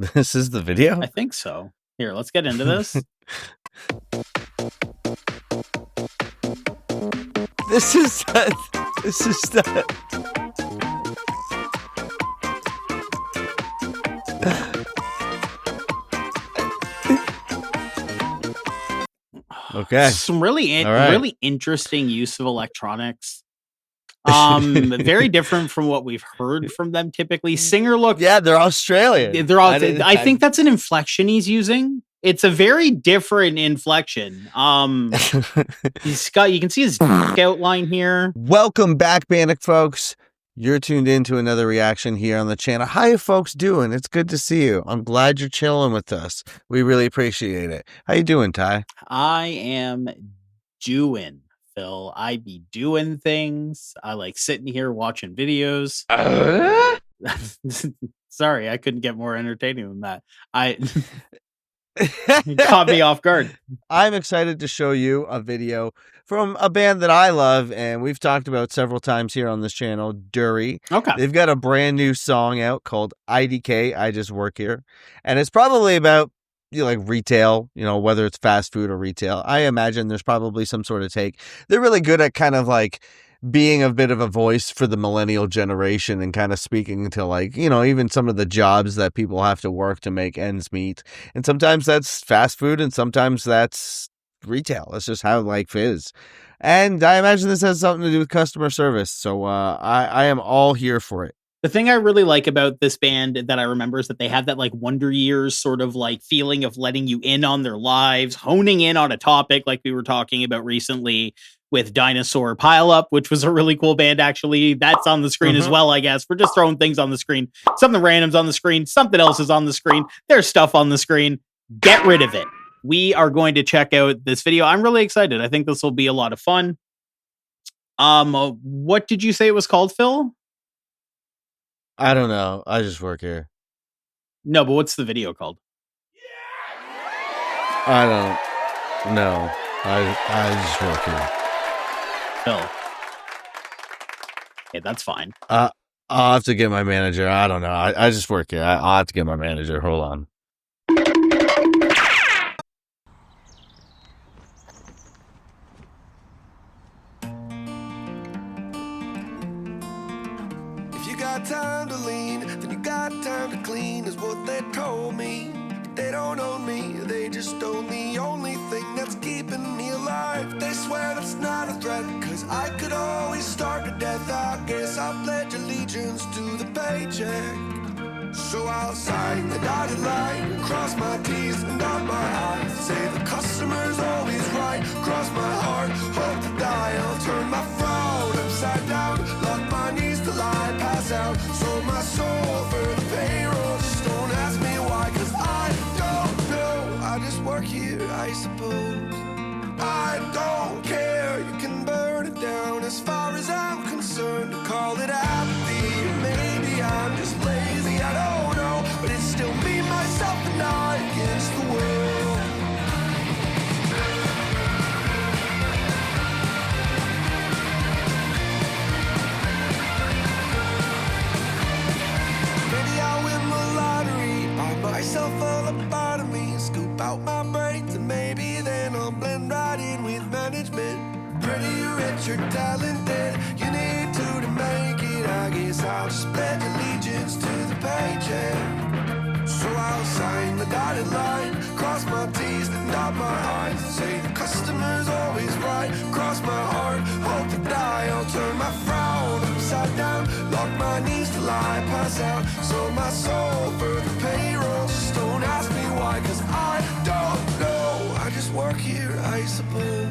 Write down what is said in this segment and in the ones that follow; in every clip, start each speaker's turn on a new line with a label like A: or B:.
A: This is the video?
B: I think so. Here, let's get into this.
A: This is okay.
B: Some really
A: right.
B: really interesting use of electronics. Very different from what we've heard from them typically. Singer look.
A: Yeah, they're Australian.
B: I think that's an inflection he's using. It's a very different inflection. He's got, you can see his outline here.
A: Welcome back, bandecfolks. You're tuned in to another reaction here on the channel. How you folks doing? It's good to see you. I'm glad you're chilling with us. We really appreciate it. How you doing, Ty?
B: I am doing, Phill. I be doing things. I like sitting here watching videos. Sorry, I couldn't get more entertaining than that. It caught me off guard.
A: I'm excited to show you a video from a band that I love and we've talked about several times here on this channel, Durry.
B: Okay.
A: They've got a brand new song out called IDK, I Just Work Here. And it's probably about like retail, whether it's fast food or retail. I imagine there's probably some sort of take. They're really good at kind of like being a bit of a voice for the millennial generation and kind of speaking to like, even some of the jobs that people have to work to make ends meet. And sometimes that's fast food and sometimes that's retail. That's just how life is. And I imagine this has something to do with customer service. So I am all here for it.
B: The thing I really like about this band that I remember is that they have that like Wonder Years sort of like feeling of letting you in on their lives, honing in on a topic like we were talking about recently with Dinosaur Pile Up, which was a really cool band, actually. That's on the screen as well, I guess. We're just throwing things on the screen. Something random's on the screen. Something else is on the screen. There's stuff on the screen. Get rid of it. We are going to check out this video. I'm really excited. I think this will be a lot of fun. What did you say it was called, Phill?
A: I don't know. I just work here.
B: No, but what's the video called?
A: I don't know. I just work here.
B: Phill. Okay, that's fine.
A: I'll have to get my manager. I don't know. I just work here. I'll have to get my manager. Hold on.
C: If you got time to lean, then you got time to clean, is what they told me. They don't own me, they just own the only thing that's keeping me alive. They swear that's not a threat, cause I could always starve to death. I guess I'll pledge allegiance to the paycheck. So I'll sign the dotted line, cross my T's and dot my I's, say the customer's always right, cross my heart, hope to die. I'll turn my frown upside down, lock my knees till I pass out, sold my soul for the payroll. Just don't ask me why, cause I don't know. I just work here, I suppose. I don't care, you can burn it down. As far as I'm concerned, call it apathy. Maybe I'm just lazy, I don't know, but it's still me, myself, and I against the world. Maybe I'll win the lottery, buy myself a lobotomy, scoop out my brains, and maybe then I'll blend right in with management. Pretty rich or talented, you need to make it. I guess I'll just pledge allegiance to the paycheck. So I'll sign the dotted line, cross my T's and dot my I's, say the customer's always right, cross my heart, hope to die. I'll turn my frown upside down, lock my knees till I pass out, sold my soul for the payroll. Just don't ask me why, cause I don't know. I just work here, I suppose.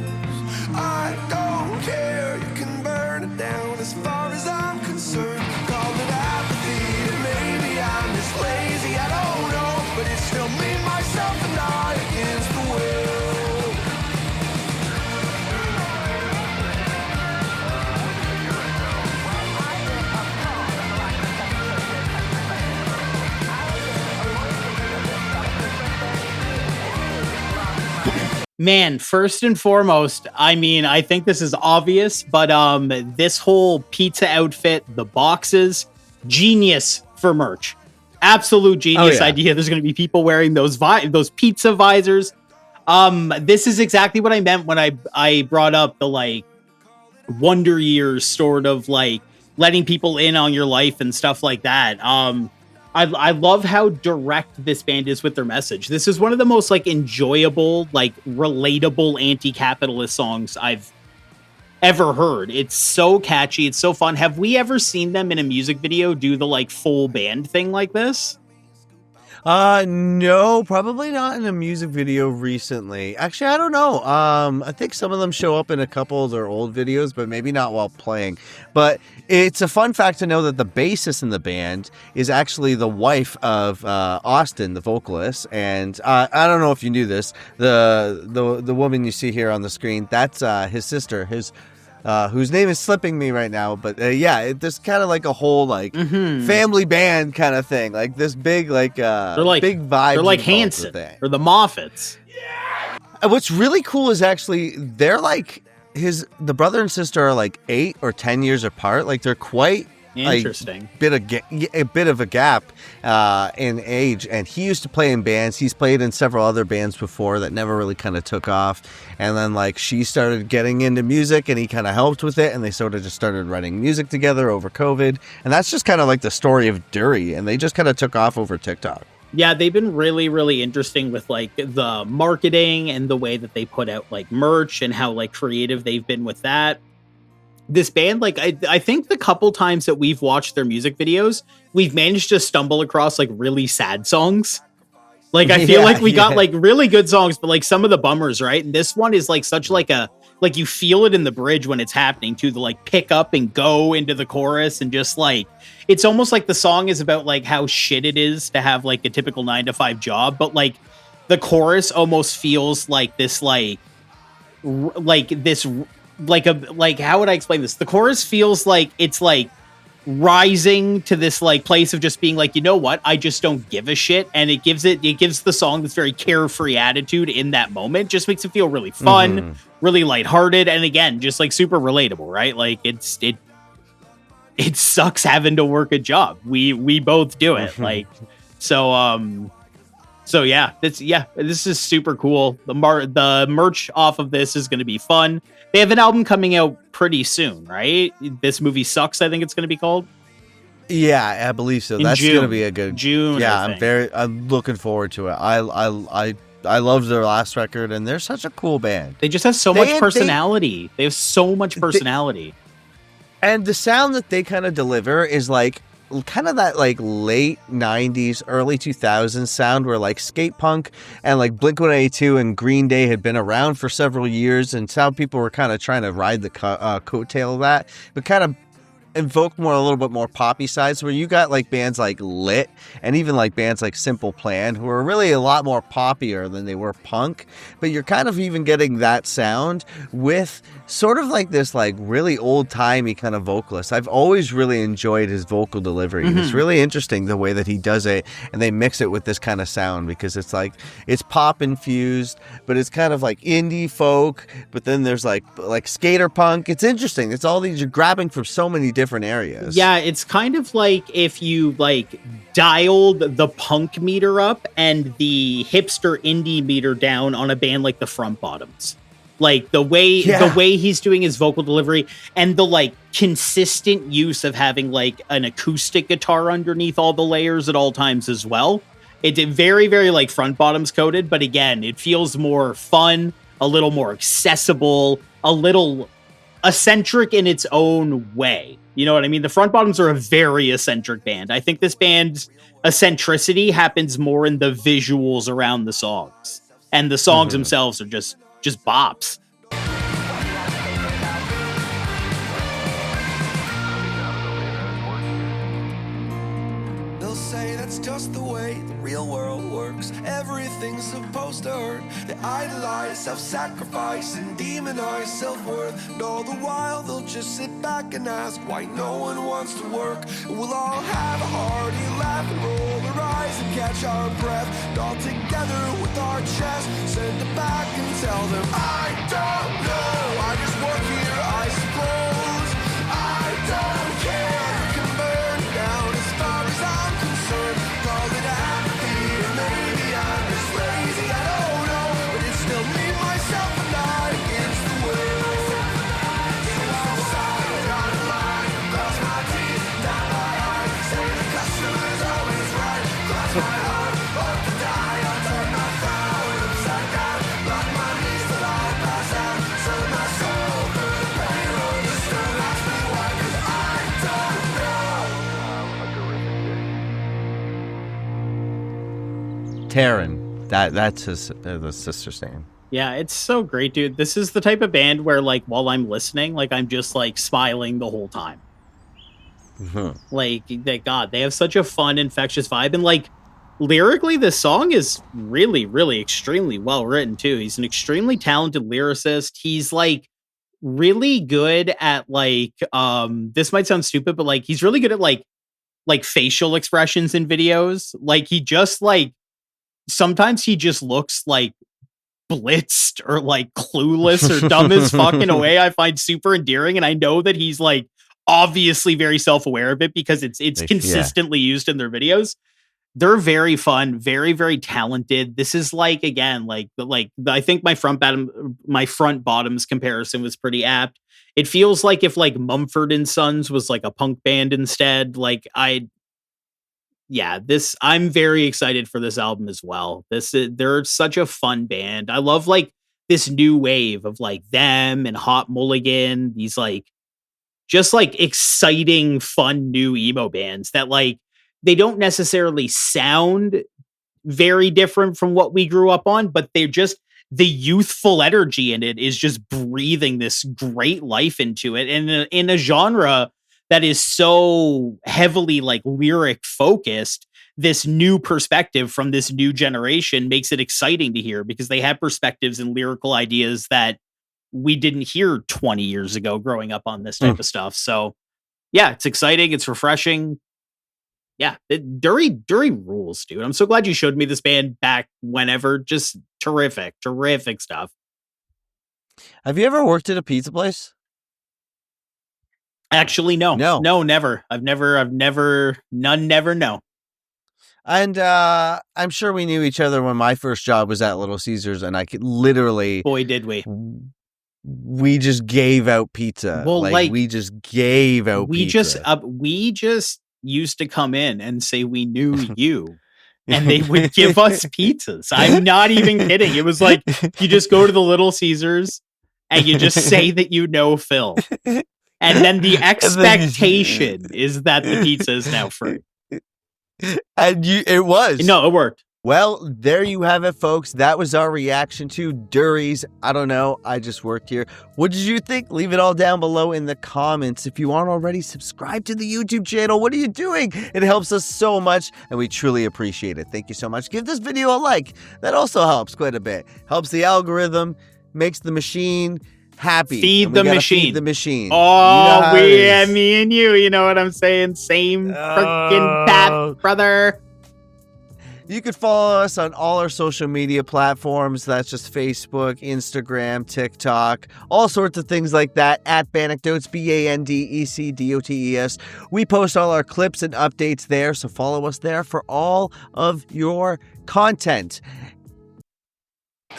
C: I don't care, you can burn it down. As far as I'm concerned, call it apathy. Maybe I'm just lazy, I don't know, but it's still me, myself, and I against the world.
B: Man, first and foremost, I mean, I think this is obvious, but this whole pizza outfit, the boxes, genius for merch. Absolute genius idea. There's going to be people wearing those pizza visors. This is exactly what I meant when I brought up the like wonder years, sort of like letting people in on your life and stuff like that. I love how direct this band is with their message. This is one of the most like enjoyable, like relatable anti-capitalist songs I've ever heard. It's so catchy. It's so fun. Have we ever seen them in a music video do the like full band thing like this?
A: No, probably not in a music video recently. Actually, I don't know. I think some of them show up in a couple of their old videos, but maybe not while playing. But it's a fun fact to know that the bassist in the band is actually the wife of Austin, the vocalist. And I don't know if you knew this. The woman you see here on the screen, that's his sister. Whose name is slipping me right now, but there's kind of like a whole like family band kind of thing, like this big like they're like big vibe.
B: They're like Hanson or the Moffats.
A: What's really cool is actually they're like the brother and sister are like 8 or 10 years apart. Like they're quite
B: interesting.
A: A bit of a gap in age, and he used to play in bands. He's played in several other bands before that never really kind of took off, and then like she started getting into music and he kind of helped with it, and they sort of just started writing music together over COVID, and that's just kind of like the story of Durry, and they just kind of took off over TikTok.
B: Yeah, they've been really, really interesting with like the marketing and the way that they put out like merch and how like creative they've been with that. This band, like, I think the couple times that we've watched their music videos, we've managed to stumble across like really sad songs. Like, I feel like we got like really good songs, but like some of the bummers, right? And this one is like such like like you feel it in the bridge when it's happening too, the like pick up and go into the chorus, and just like, it's almost like the song is about like how shit it is to have like a typical 9-to-5 job, but like the chorus almost feels like this, like this, like how would I explain this? The chorus feels like it's like rising to this like place of just being like, you know what? I just don't give a shit. And it gives the song this very carefree attitude in that moment. Just makes it feel really fun, really lighthearted. And again, just like super relatable, right? Like it sucks having to work a job. We both do it. Like, so yeah, this is super cool. The merch off of this is going to be fun. They have an album coming out pretty soon, right? This Movie Sucks, I think it's going to be called.
A: Yeah, I believe so. That's going to be a good
B: June.
A: Yeah, I'm looking forward to it. I loved their last record, and they're such a cool band.
B: They just have so much personality. They have so much personality.
A: And the sound that they kind of deliver is like kind of that like late 90s, early 2000s sound where like skate punk and like Blink-182 and Green Day had been around for several years, and some people were kind of trying to ride the coattail of that, but kind of invoke a little bit more poppy sides, where you got like bands like Lit and even like bands like Simple Plan, who are really a lot more poppier than they were punk, but you're kind of even getting that sound with sort of like this like really old-timey kind of vocalist. I've always really enjoyed his vocal delivery. It's really interesting the way that he does it, and they mix it with this kind of sound, because it's like it's pop infused, but it's kind of like indie folk, but then there's like skater punk. It's interesting. It's all these, you're grabbing from so many different areas.
B: Yeah, it's kind of like if you like dialed the punk meter up and the hipster indie meter down on a band like the Front Bottoms. Like the way he's doing his vocal delivery and the like consistent use of having like an acoustic guitar underneath all the layers at all times as well. It's very, very like Front Bottoms coded, but again, it feels more fun, a little more accessible, a little eccentric in its own way. You know what I mean? The Front Bottoms are a very eccentric band. I think this band's eccentricity happens more in the visuals around the songs, and the songs themselves are just bops.
C: They'll say that's just the way the real world works. Everything's supposed to hurt. They idolize self-sacrifice and demonize self-worth. And all the while they'll just sit back and ask why no one wants to work. And we'll all have a hearty laugh and roll our eyes and catch our breath. And all together with our chest, send it back and tell them, I don't know, I just work here, I suppose. I don't care, you can burn down as far as I'm concerned.
A: Taryn. That's the sister's name.
B: Yeah, it's so great, dude. This is the type of band where, like, while I'm listening, like, I'm just, like, smiling the whole time. Like, they have such a fun, infectious vibe. And, like, lyrically, this song is really, really extremely well written, too. He's an extremely talented lyricist. He's, like, really good at, like, this might sound stupid, but, like, he's really good at, like facial expressions in videos. Like, he just, like, sometimes he just looks, like, blitzed or like clueless or dumb as fuck in a way I find super endearing. And I know that he's like obviously very self-aware of it because it's consistently used in their videos. They're very fun, very, very talented. This is like, again, I think my front bottoms comparison was pretty apt. It feels like if like Mumford and Sons was like a punk band instead. I'm very excited for this album as well. They're such a fun band. I love like this new wave of like them and Hot Mulligan, these like just like exciting, fun new emo bands that like they don't necessarily sound very different from what we grew up on, but they're just the youthful energy in it is just breathing this great life into it. And in a genre that is so heavily like lyric focused, this new perspective from this new generation makes it exciting to hear because they have perspectives and lyrical ideas that we didn't hear 20 years ago growing up on this type of stuff. So yeah, it's exciting. It's refreshing. Yeah, Durry rules, dude. I'm so glad you showed me this band back whenever. Just terrific stuff.
A: Have you ever worked at a pizza place?
B: Actually, no, never. I've never, no.
A: And I'm sure we knew each other when my first job was at Little Caesars, and I could literally,
B: boy, did we.
A: We just gave out pizza.
B: Well,
A: we just gave out pizza.
B: We just used to come in and say we knew you. And they would give us pizzas. I'm not even kidding. It was like, you just go to the Little Caesars and you just say that you know Phill. And then the expectation is that the pizza is now free.
A: And it was.
B: No, it worked.
A: Well, there you have it, folks. That was our reaction to Durry's I Don't Know, I Just Worked Here. What did you think? Leave it all down below in the comments. If you aren't already, subscribe to the YouTube channel. What are you doing? It helps us so much, and we truly appreciate it. Thank you so much. Give this video a like. That also helps quite a bit. Helps the algorithm, makes the machine happy.
B: Feed the machine.
A: Feed the machine.
B: Oh, me and you know what I'm saying? Same freaking path, brother.
A: You could follow us on all our social media platforms. That's just Facebook, Instagram, TikTok, all sorts of things like that at Bandecdotes, BANDECDOTES. We post all our clips and updates there, so follow us there for all of your content.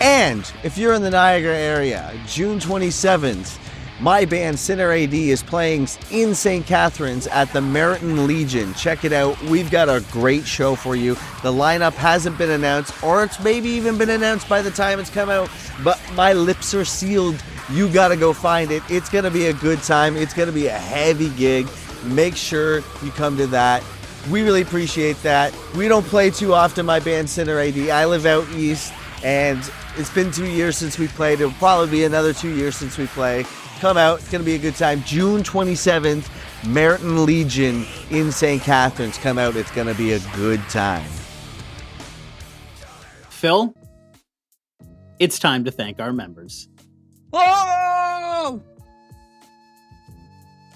A: And if you're in the Niagara area, June 27th, my band Sinner AD is playing in St. Catharines at the Meriton Legion. Check it out. We've got a great show for you. The lineup hasn't been announced, or it's maybe even been announced by the time it's come out, but my lips are sealed. You got to go find it. It's going to be a good time. It's going to be a heavy gig. Make sure you come to that. We really appreciate that. We don't play too often, my band Sinner AD. I live out east, and it's been 2 years since we played. It'll probably be another 2 years since we play. Come out. It's going to be a good time. June 27th, Meriton Legion in St. Catharines. Come out. It's going to be a good time.
B: Phill, it's time to thank our members.
A: Oh!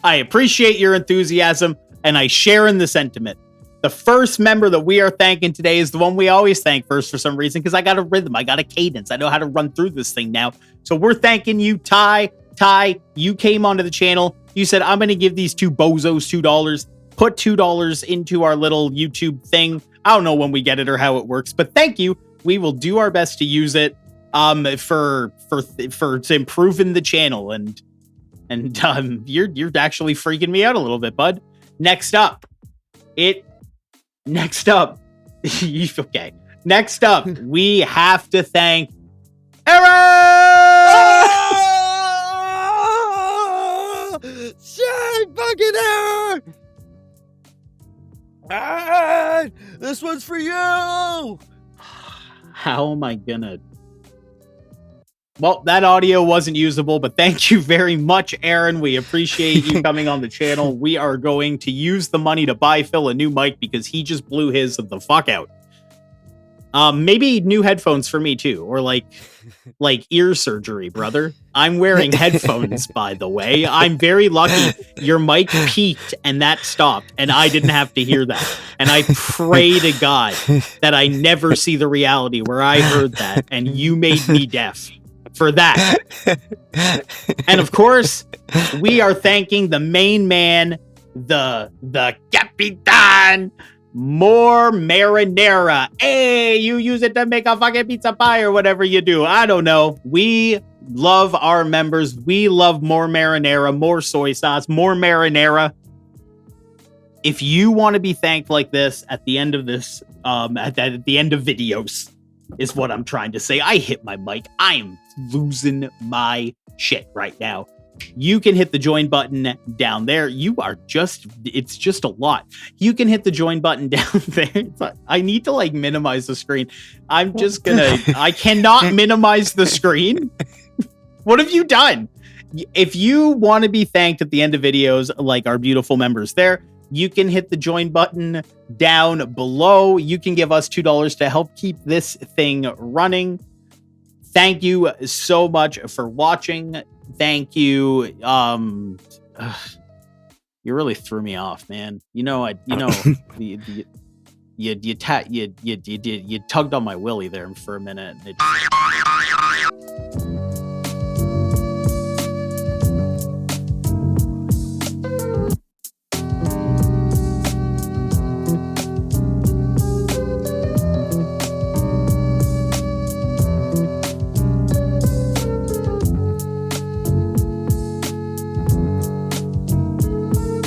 B: I appreciate your enthusiasm, and I share in the sentiment. The first member that we are thanking today is the one we always thank first for some reason, because I got a rhythm. I got a cadence. I know how to run through this thing now. So we're thanking you, Ty. Ty, you came onto the channel. You said, I'm going to give these two bozos $2. Put $2 into our little YouTube thing. I don't know when we get it or how it works, but thank you. We will do our best to use it for improving the channel. And you're actually freaking me out a little bit, bud. Next up, okay. Next up, we have to thank Aaron!
A: Shit, fucking Aaron! Aaron! This one's for you!
B: How am I gonna... Well, that audio wasn't usable, but thank you very much, Aaron. We appreciate you coming on the channel. We are going to use the money to buy Phill a new mic because he just blew his the fuck out. Maybe new headphones for me too, or like ear surgery, brother. I'm wearing headphones, by the way. I'm very lucky. Your mic peaked and that stopped, and I didn't have to hear that. And I pray to God that I never see the reality where I heard that, and you made me deaf for that. And of course, we are thanking the main man, the Capitan. More marinara. Hey, you use it to make a fucking pizza pie or whatever you do. I don't know. We love our members. We love more marinara, more soy sauce, more marinara. If you want to be thanked like this at the end of this, at the end of videos, is what I'm trying to say. I hit my mic. I am losing my shit right now. You can hit the join button down there. It's just a lot. You can hit the join button down there. I need to like minimize the screen. I cannot minimize the screen. What have you done? If you want to be thanked at the end of videos, like our beautiful members there, you can hit the join button down below. You can give us $2 to help keep this thing running. Thank you so much for watching. Thank you. You really threw me off, man. You tugged on my willy there for a minute.